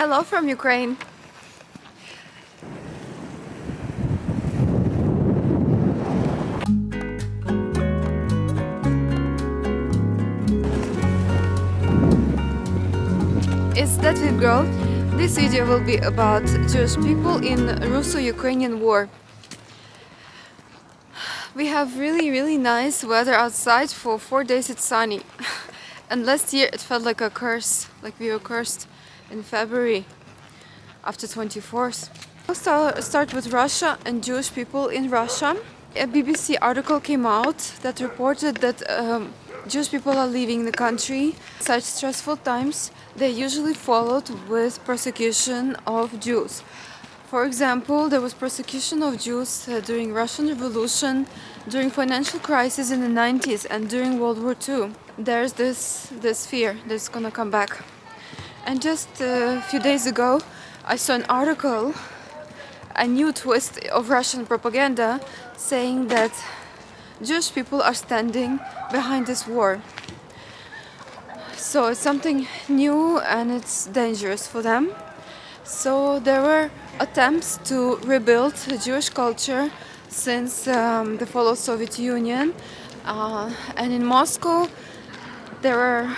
Hello from Ukraine. It's that we girl. This video will be about Jewish people in Russo-Ukrainian war. We have really nice weather outside. For 4 days it's sunny. And last year it felt like a curse, like we were cursed in February after 24th. I'll start with Russia and Jewish people in Russia. A BBC article came out that reported that Jewish people are leaving the country. Such stressful times, they usually followed with persecution of Jews. For example, there was persecution of Jews during Russian Revolution, during financial crisis in the 90s, and during World War II. There's this fear that it's gonna come back. And just a few days ago, I saw an article, a new twist of Russian propaganda, saying that Jewish people are standing behind this war. So it's something new and it's dangerous for them. So there were attempts to rebuild the Jewish culture since the fall of Soviet Union. And in Moscow, there were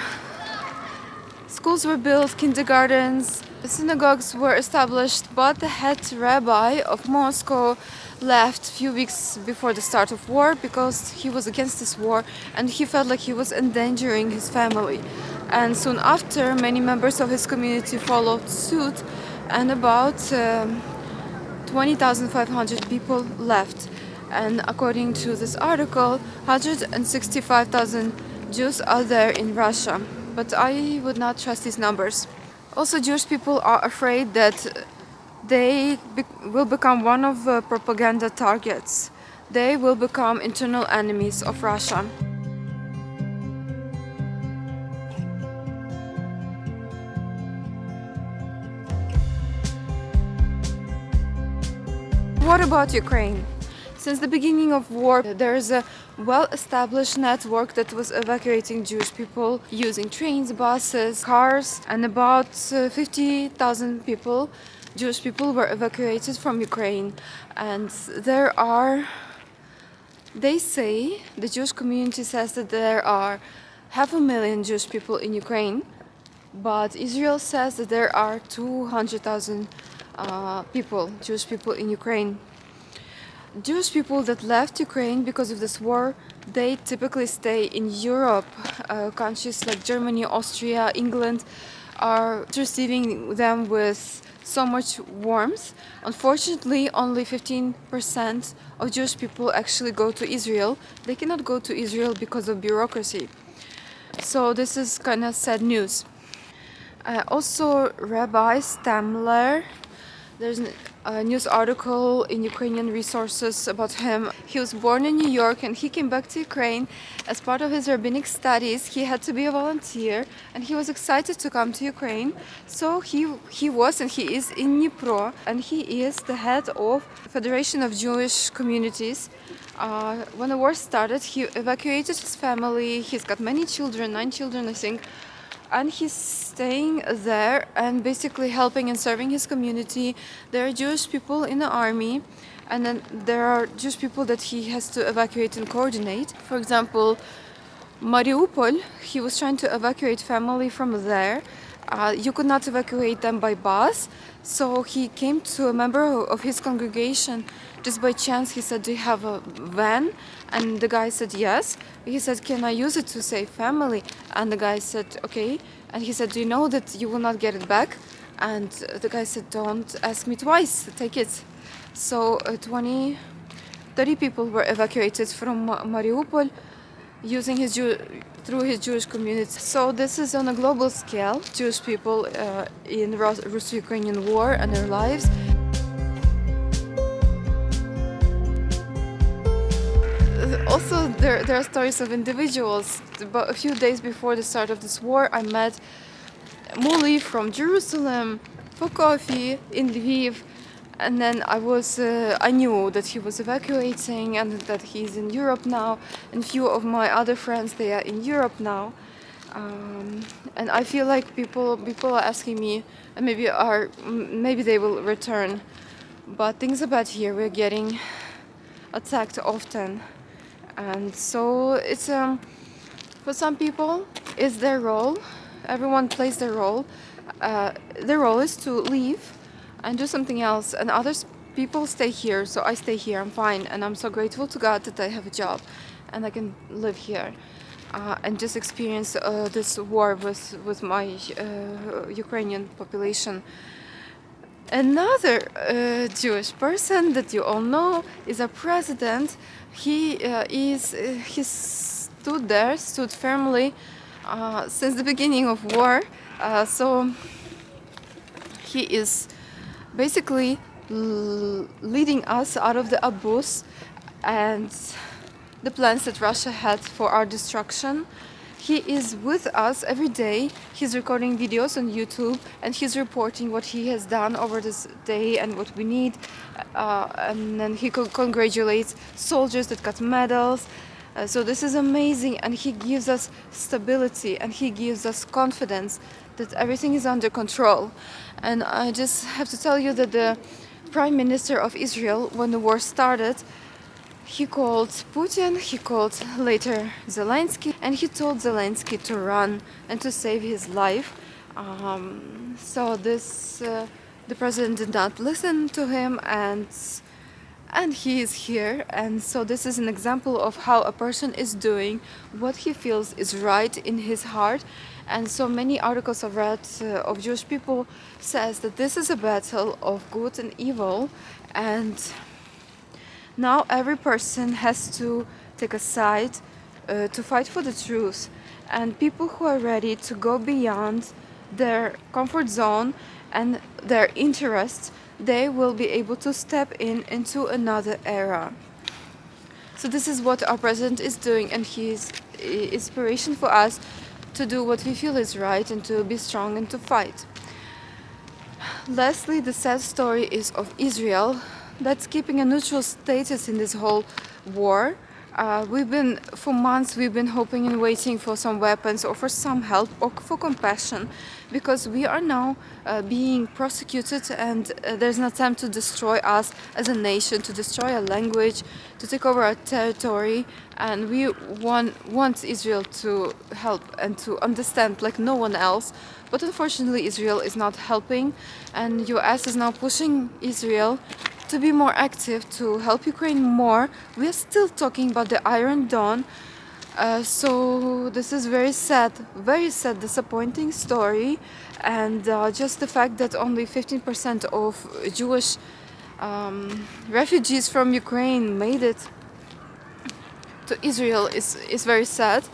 schools were built, kindergartens, synagogues were established, but the head rabbi of Moscow left a few weeks before the start of war because he was against this war and he felt like he was endangering his family. And soon after, many members of his community followed suit, and about 20,500 people left. And according to this article, 165,000 Jews are there in Russia. But I would not trust these numbers. Also, Jewish people are afraid that they will become one of the propaganda targets. They will become internal enemies of Russia. What about Ukraine? Since the beginning of war, there is a well-established network that was evacuating Jewish people using trains, buses, cars, and about 50,000 people, Jewish people, were evacuated from Ukraine. And they say, the Jewish community says that there are 500,000 Jewish people in Ukraine, but Israel says that there are 200,000 Jewish people in Ukraine. Jewish people that left Ukraine because of this war, they typically stay in Europe. Countries like Germany, Austria, England are receiving them with so much warmth. Unfortunately, only 15% of Jewish people actually go to Israel. They cannot go to Israel because of bureaucracy. So this is kind of sad news. Also, Rabbi Stambler, there's a news article in Ukrainian resources about him. He was born in New York and he came back to Ukraine. As part of his rabbinic studies, he had to be a volunteer and he was excited to come to Ukraine. So he was and he is in Dnipro, and he is the head of Federation of Jewish Communities. When the war started, he evacuated his family. He's got many children, 9 children I think. And he's staying there and basically helping and serving his community. There are Jewish people in the army, and then there are Jewish people that he has to evacuate and coordinate. For example, Mariupol, he was trying to evacuate family from there. You could not evacuate them by bus, so he came to a member of his congregation. Just by chance, he said, "Do you have a van?" And the guy said, "Yes." He said, "Can I use it to save family?" And the guy said, "Okay." And he said, "Do you know that you will not get it back?" And the guy said, "Don't ask me twice, take it." So 30 people were evacuated from Mariupol using through his Jewish community. So this is on a global scale, Jewish people in Russo-Ukrainian war and their lives. Also, there are stories of individuals. But a few days before the start of this war, I met Muli from Jerusalem for coffee in Lviv. And then I knew that he was evacuating and that he's in Europe now. And few of my other friends, they are in Europe now. And I feel like people are asking me, and maybe they will return. But things are bad here. We're getting attacked often, and so it's for some people it's their role. Everyone plays their role. Their role is to leave and do something else, and others people stay here. So I stay here. I'm fine, and I'm so grateful to God that I have a job, and I can live here. And just experience this war with my Ukrainian population. Another Jewish person that you all know is a president. He stood firmly since the beginning of war. So he is basically leading us out of the abuse and the plans that Russia had for our destruction. He is with us every day. He's recording videos on YouTube and he's reporting what he has done over this day and what we need. And then he congratulates soldiers that got medals. So this is amazing, and he gives us stability and he gives us confidence that everything is under control. And I just have to tell you that the Prime Minister of Israel, when the war started, he called Putin, he called later Zeleński, and he told Zeleński to run and to save his life. So the president did not listen to him, and he is here. And so this is an example of how a person is doing what he feels is right in his heart. And so many articles I've read of Jewish people says that this is a battle of good and evil, and now every person has to take a side to fight for the truth. And people who are ready to go beyond their comfort zone and their interests, they will be able to step into another era. So this is what our president is doing, and he is inspiration for us to do what we feel is right and to be strong and to fight. Lastly, the sad story is of Israel, that's keeping a neutral status in this whole war. For months we've been hoping and waiting for some weapons or for some help or for compassion, because we are now being prosecuted, and there's an attempt to destroy us as a nation, to destroy our language, to take over our territory, and we want Israel to help and to understand like no one else. But unfortunately Israel is not helping, and US is now pushing Israel to be more active, to help Ukraine more. We are still talking about the Iron Dawn. So this is very sad, disappointing story. And just the fact that only 15% of Jewish refugees from Ukraine made it to Israel is very sad.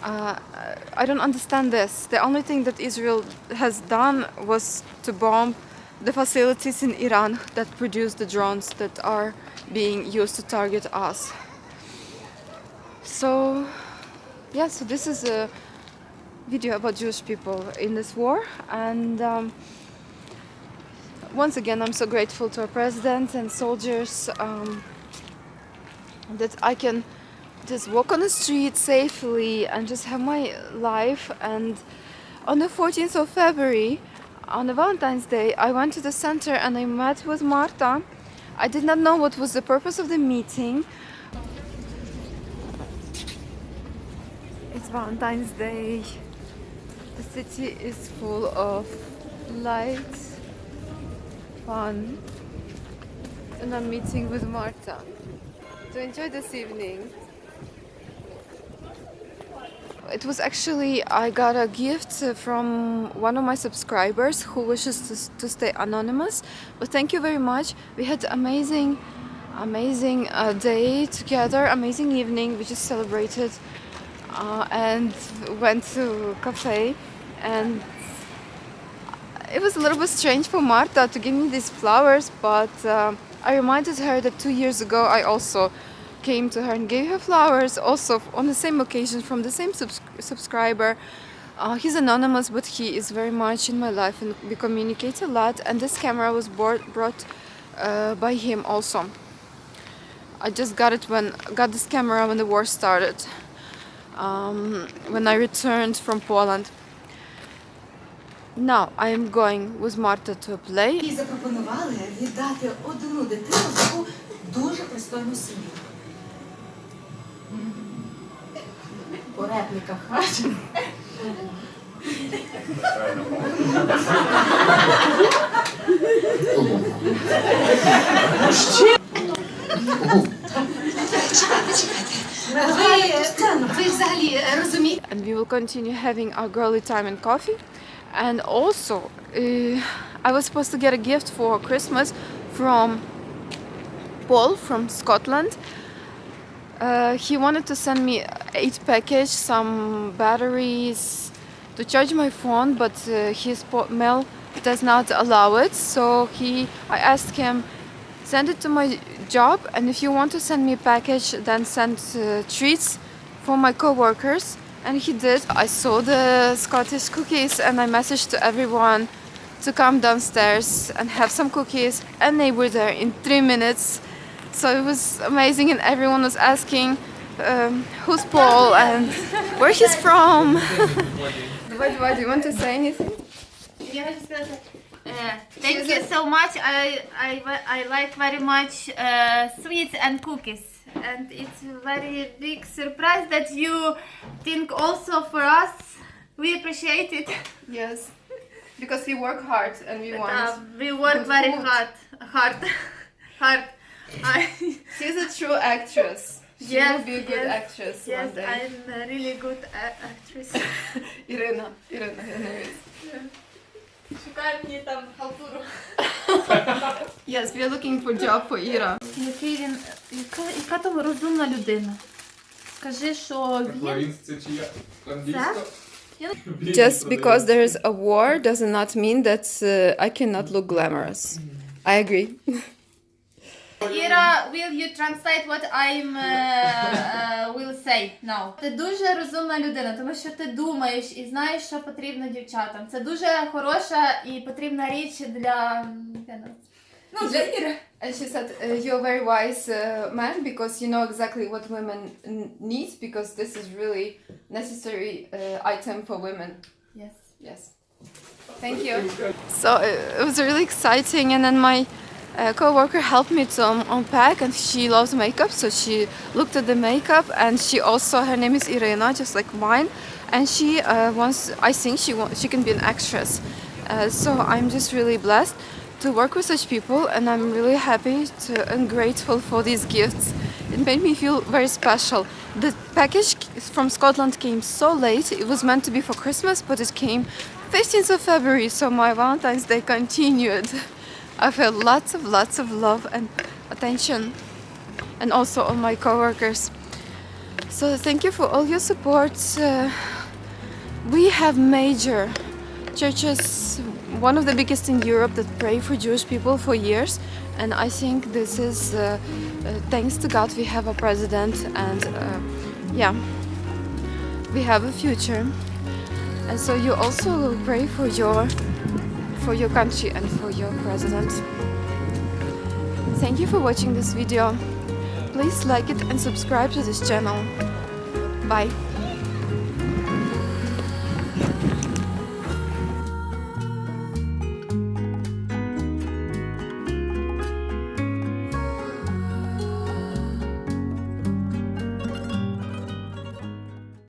I don't understand this. The only thing that Israel has done was to bomb the facilities in Iran that produce the drones that are being used to target us. So yeah, so this is a video about Jewish people in this war, and once again I'm so grateful to our president and soldiers that I can just walk on the street safely and just have my life. And on the 14th of February, on the Valentine's Day, I went to the center and I met with Marta. I did not know what was the purpose of the meeting. It's Valentine's Day. The city is full of lights, fun, and I'm meeting with Marta to enjoy this evening. It was actually, I got a gift from one of my subscribers who wishes to stay anonymous. But thank you very much. We had amazing day together, amazing evening. We just celebrated and went to a cafe. And it was a little bit strange for Marta to give me these flowers, but I reminded her that 2 years ago I also came to her and gave her flowers, also on the same occasion from the same subscriber. He's anonymous, but he is very much in my life and we communicate a lot, and this camera was brought by him also. I just got this camera when the war started. when I returned from Poland. Now I am going with Marta to a play. І запропонували віддати одну дитину в дуже пристойну сім'ю. По репліках. Ви взагалі розумієте? And we will continue having our girly time and coffee. And also, I was supposed to get a gift for Christmas from Paul from Scotland. He wanted to send me 8 package, some batteries to charge my phone, but his mail does not allow it. So I asked him, send it to my job, and if you want to send me a package, then send treats for my co-workers. And he did. I saw the Scottish cookies and I messaged to everyone to come downstairs and have some cookies, and they were there in 3 minutes. So it was amazing, and everyone was asking who's Paul and where he's from. Why do you want to say anything? Я хочу сказати, thank you so much. I like very much sweets and cookies. And it's a very big surprise that you think also for us. We appreciate it. Yes, because we work hard and we want. We work good very food. hard. She's a true actress. She Yes, will be a good yes, actress Yes, one day. I'm a really good actress. Irina. Шукаю мені там халтуру. Yes, we are looking for job for Ira. Яка там розумна людина? Скажи, що він... Just because there is a war does not mean that I cannot look glamorous. I agree. Іра, will you translate what I will say now? Ти дуже розумна людина, тому що ти думаєш і знаєш, що потрібно дівчатам. Це дуже хороша і потрібна річ для нас. Ну, для Іри. And she said, you're a very wise man because you know exactly what women need, because this is really necessary item for women. Yes. Yes. Thank you. So it was really exciting, and then my co-worker helped me to unpack, and she loves makeup, so she looked at the makeup, and she also, her name is Irina, just like mine, and she wants, I think she can be an actress. So I'm just really blessed to work with such people, and I'm really happy and grateful for these gifts. It made me feel very special. The package from Scotland came so late. It was meant to be for Christmas, but it came 15th of February, so my Valentine's Day continued. I felt lots of love and attention, and also all my co-workers. So thank you for all your support. We have major churches, one of the biggest in Europe, that pray for Jewish people for years, and I think this is thanks to God we have a president, and yeah, we have a future. And so you also pray for your country and for your president. Thank you for watching this video. Please like it and subscribe to this channel. Bye.